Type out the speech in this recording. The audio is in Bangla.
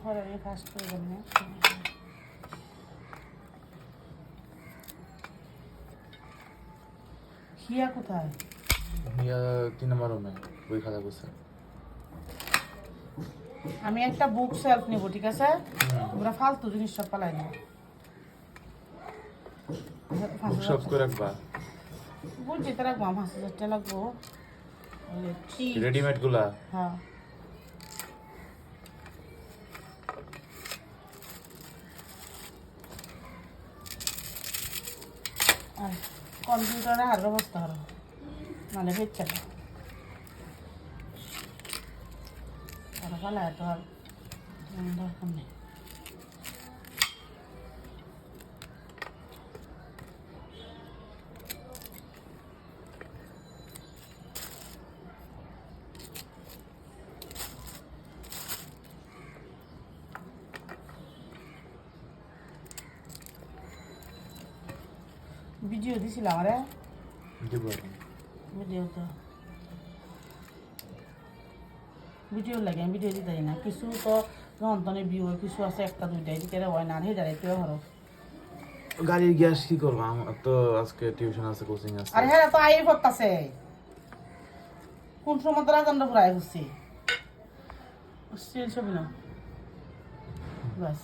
ঘরে ফার্স্ট করে দেবেন না হিয়া কোথায় হিয়া 3 নম্বর রুমে বই খাতা বসে আমি একটা বুক সেলফ নেব ঠিক আছে তোমরা ফালতু জিনিস সব পালাই না বুক শপ করে রাখবা বুঝছি তো রাখবো 5,000 টাকা লাগবো রেডিমেড গুলা হ্যাঁ আর কম্পিউটারে আর ব্যবস্থা করো নাহলে হচ্ছে না আর পালায় তো আর দরকার নেই ভিডিও দিছিলাম আরে ভিডিও তো ভিডিও লাগে আমি ভিডিও দিতে না কিছু তো রন্ধনে ভিউ কিছু আছে একটা দুইটাই দিতে হয় না হে যারা একটু হরো গাড়ির গ্যাস কি করবো আমার তো আজকে টিউশন আছে কোচিং আছে আরে হ্যাঁ তো আই করতেছে কোন সময় তো রাজেন্দ্র পুরাই হচ্ছে ছবি না বাস